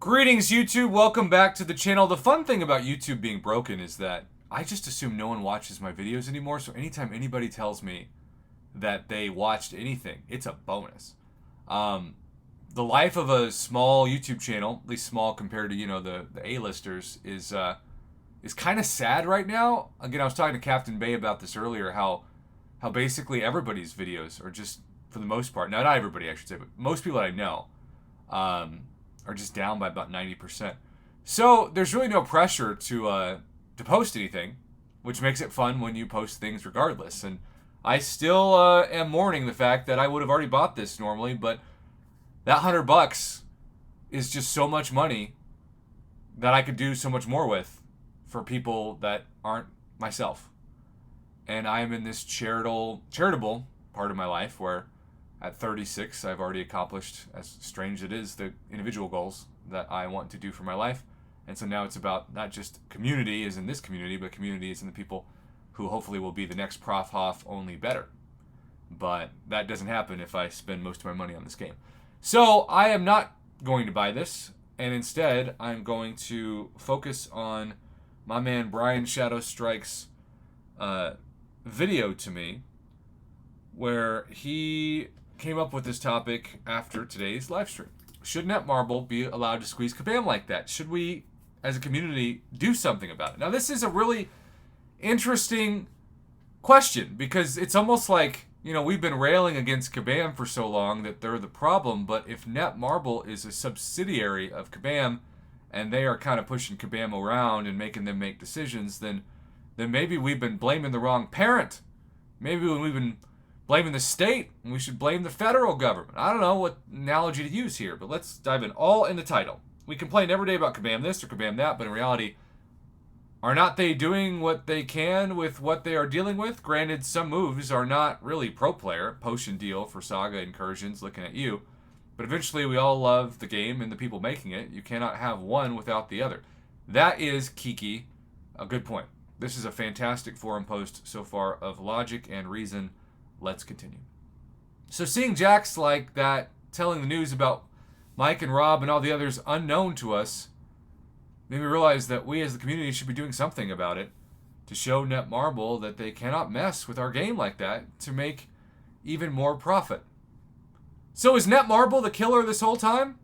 Greetings, YouTube. Welcome back to the channel. The fun thing about YouTube being broken is that I just assume no one watches my videos anymore, so anytime anybody tells me that they watched anything, it's a bonus. The life of a small YouTube channel, at least small compared to, the A-listers, is kind of sad right now. Again, I was talking to Captain Bay about this earlier, how basically everybody's videos are just, for the most part, not everybody I should say, but most people that I know, are just down by about 90%. So there's really no pressure to post anything, which makes it fun when you post things regardless. And I still am mourning the fact that I would have already bought this normally, but that $100 is just so much money that I could do so much more with for people that aren't myself. And I am in this charitable part of my life where at 36, I've already accomplished, as strange it is, the individual goals that I want to do for my life. And so now it's about not just community as in this community, but community as in the people who hopefully will be the next Prof, Hoff, only better. But that doesn't happen if I spend most of my money on this game. So I am not going to buy this, and instead I'm going to focus on my man Brian Shadow Strike's video to me, where he came up with this topic after today's live stream. Should Netmarble be allowed to squeeze Kabam like that? Should we, as a community, do something about it? Now, this is a really interesting question because it's almost like, we've been railing against Kabam for so long that they're the problem, but if Netmarble is a subsidiary of Kabam and they are kind of pushing Kabam around and making them make decisions, then maybe we've been blaming the wrong parent. Maybe we've been blaming the state, and we should blame the federal government. I don't know what analogy to use here, but let's dive in. All in the title. We complain every day about Kabam this or Kabam that, but in reality, are not they doing what they can with what they are dealing with? Granted, some moves are not really pro-player. Potion deal for Saga Incursions, looking at you. But eventually, we all love the game and the people making it. You cannot have one without the other. That is, Kiki, a good point. This is a fantastic forum post so far of logic and reason. Let's continue. So seeing Jax like that, telling the news about Mike and Rob and all the others unknown to us, made me realize that we as the community should be doing something about it to show Netmarble that they cannot mess with our game like that to make even more profit. So is Netmarble the killer this whole time?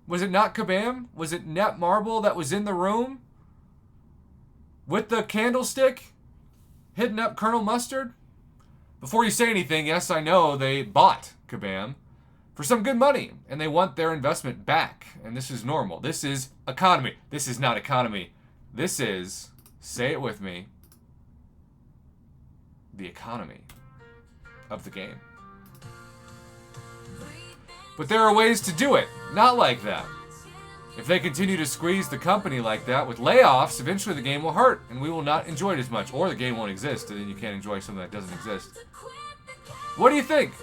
Was it not Kabam? Was it Netmarble that was in the room with the candlestick hitting up Colonel Mustard? Before you say anything, yes, I know they bought Kabam for some good money, and they want their investment back. And this is normal. This is economy. This is not economy. This is, say it with me, the economy of the game. But there are ways to do it, not like that. If they continue to squeeze the company like that with layoffs, eventually the game will hurt, and we will not enjoy it as much, or the game won't exist, and then you can't enjoy something that doesn't exist. What do you think?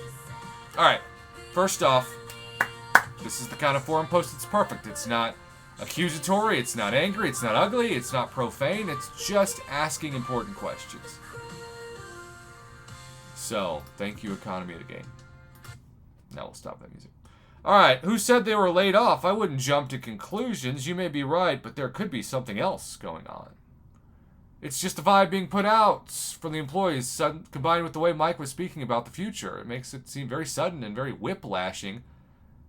Alright, first off, this is the kind of forum post that's perfect. It's not accusatory, it's not angry, it's not ugly, it's not profane, it's just asking important questions. So, thank you, economy of the game. Now we'll stop that music. Alright, who said they were laid off? I wouldn't jump to conclusions. You may be right, but there could be something else going on. It's just the vibe being put out from the employees, combined with the way Mike was speaking about the future. It makes it seem very sudden and very whiplashing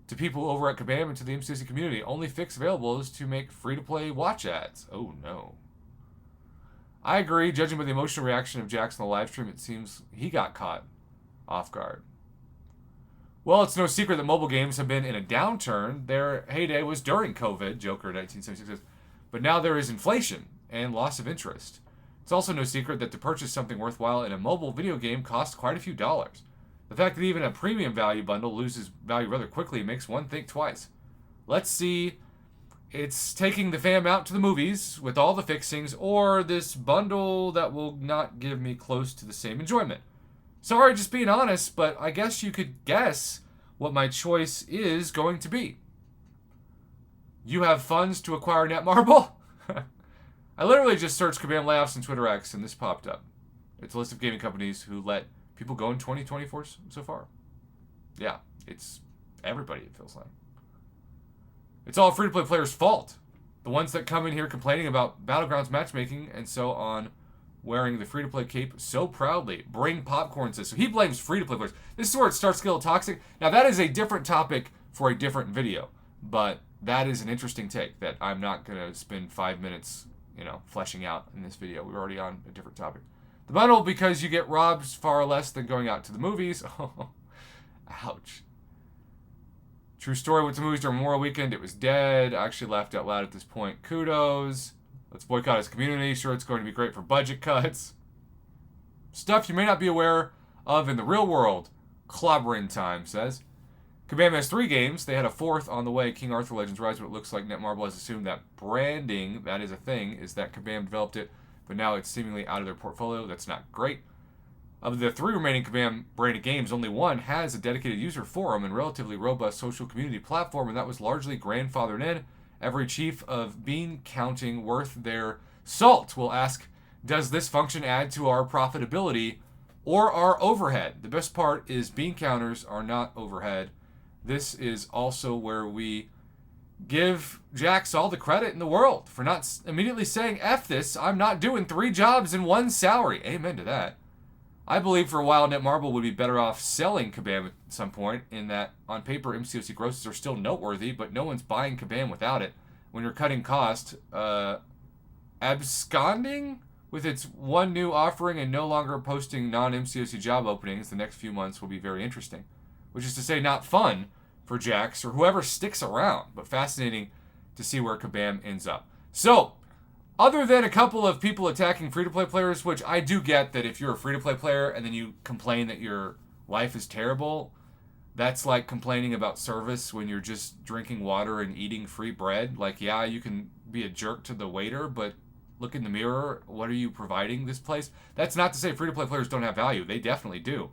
to people over at Kabam and to the MCC community. Only fix available is to make free-to-play watch ads. Oh, no. I agree. Judging by the emotional reaction of Jackson on the live stream, it seems he got caught off guard. Well, it's no secret that mobile games have been in a downturn. Their heyday was during COVID, Joker 1976 says. But now there is inflation and loss of interest. It's also no secret that to purchase something worthwhile in a mobile video game costs quite a few dollars. The fact that even a premium value bundle loses value rather quickly makes one think twice. Let's see, it's taking the fam out to the movies with all the fixings, or this bundle that will not give me close to the same enjoyment. Sorry, just being honest, but I guess you could guess what my choice is going to be. You have funds to acquire Netmarble? I literally just searched Kabam layoffs on Twitter X, and this popped up. It's a list of gaming companies who let people go in 2024 so far. Yeah, it's everybody, it feels like. It's all free-to-play players' fault. The ones that come in here complaining about Battlegrounds matchmaking and so on, wearing the free-to-play cape so proudly. Bring popcorn says. So he blames free-to-play players. This is where it starts to get a little toxic. Now, that is a different topic for a different video. But that is an interesting take that I'm not going to spend 5 minutes, fleshing out in this video. We're already on a different topic. The bundle, because you get robbed far less than going out to the movies. Oh, ouch. True story, went to movies during Memorial Weekend. It was dead. I actually laughed out loud at this point. Kudos. Let's boycott as a community. Sure, it's going to be great for budget cuts. Stuff you may not be aware of in the real world. Clobbering Time says. Kabam has 3 games. They had a 4th on the way, King Arthur Legends Rise, but it looks like Netmarble has assumed that branding, that is a thing, is that Kabam developed it, but now it's seemingly out of their portfolio. That's not great. Of the 3 remaining Kabam branded games, only 1 has a dedicated user forum and relatively robust social community platform, and that was largely grandfathered in. Every chief of bean counting worth their salt will ask, does this function add to our profitability or our overhead? The best part is bean counters are not overhead. This is also where we give Jax all the credit in the world for not immediately saying, F this, I'm not doing 3 jobs in 1 salary. Amen to that. I believe for a while Netmarble would be better off selling Kabam at some point, in that on paper MCOC grosses are still noteworthy, but no one's buying Kabam without it. When you're cutting cost, absconding with its 1 new offering and no longer posting non-MCOC job openings, the next few months will be very interesting. Which is to say, not fun for Jax or whoever sticks around, but fascinating to see where Kabam ends up. So, other than a couple of people attacking free-to-play players, which I do get that if you're a free-to-play player and then you complain that your life is terrible, that's like complaining about service when you're just drinking water and eating free bread. Like, yeah, you can be a jerk to the waiter, but look in the mirror. What are you providing this place? That's not to say free-to-play players don't have value. They definitely do.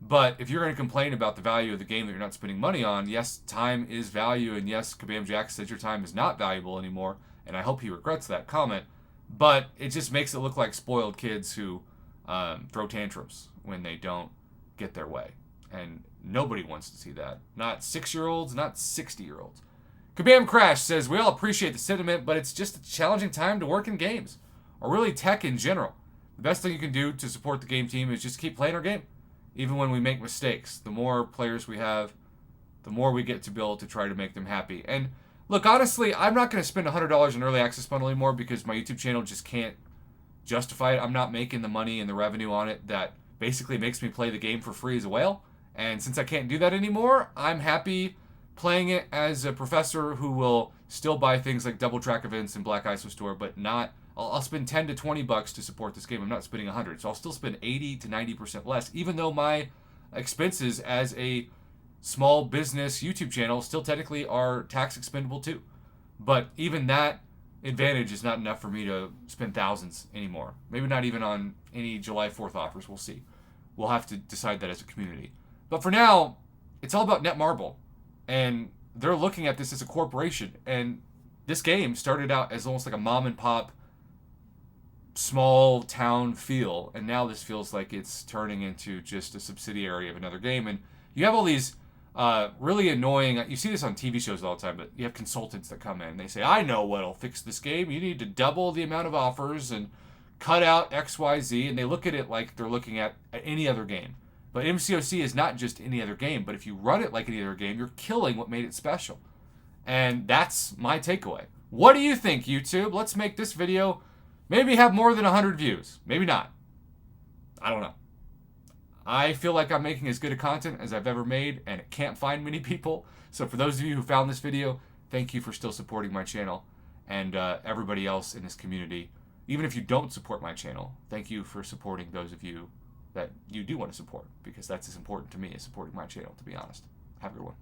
But if you're going to complain about the value of the game that you're not spending money on, yes, time is value, and yes, Kabam Jax says your time is not valuable anymore, and I hope he regrets that comment. But it just makes it look like spoiled kids who throw tantrums when they don't get their way. And nobody wants to see that. Not 6-year-olds, not 60-year-olds. Kabam Crash says, we all appreciate the sentiment, but it's just a challenging time to work in games, or really tech in general. The best thing you can do to support the game team is just keep playing our game. Even when we make mistakes, the more players we have, the more we get to build to try to make them happy. And look, honestly, I'm not going to spend $100 in early access bundle anymore because my YouTube channel just can't justify it. I'm not making the money and the revenue on it that basically makes me play the game for free as a whale. And since I can't do that anymore, I'm happy playing it as a professor who will still buy things like Double Track events and Black ISO Store, but not... I'll spend 10 to 20 bucks to support this game. I'm not spending 100, so I'll still spend 80 to 90% less, even though my expenses as a small business YouTube channel still technically are tax expendable too. But even that advantage is not enough for me to spend thousands anymore. Maybe not even on any July 4th offers. We'll see. We'll have to decide that as a community. But for now, it's all about Netmarble, and they're looking at this as a corporation. And this game started out as almost like a mom and pop small town feel, and now this feels like it's turning into just a subsidiary of another game. And you have all these really annoying, you see this on TV shows all the time, but you have consultants that come in and they say, I know what'll fix this game. You need to double the amount of offers and cut out XYZ, and they look at it like they're looking at any other game. But MCOC is not just any other game, but if you run it like any other game, you're killing what made it special. And that's my takeaway. What do you think, YouTube? Let's make this video maybe have more than 100 views. Maybe not. I don't know. I feel like I'm making as good a content as I've ever made, and it can't find many people. So for those of you who found this video, thank you for still supporting my channel, and everybody else in this community. Even if you don't support my channel, thank you for supporting those of you that you do want to support, because that's as important to me as supporting my channel, to be honest. Have a good one.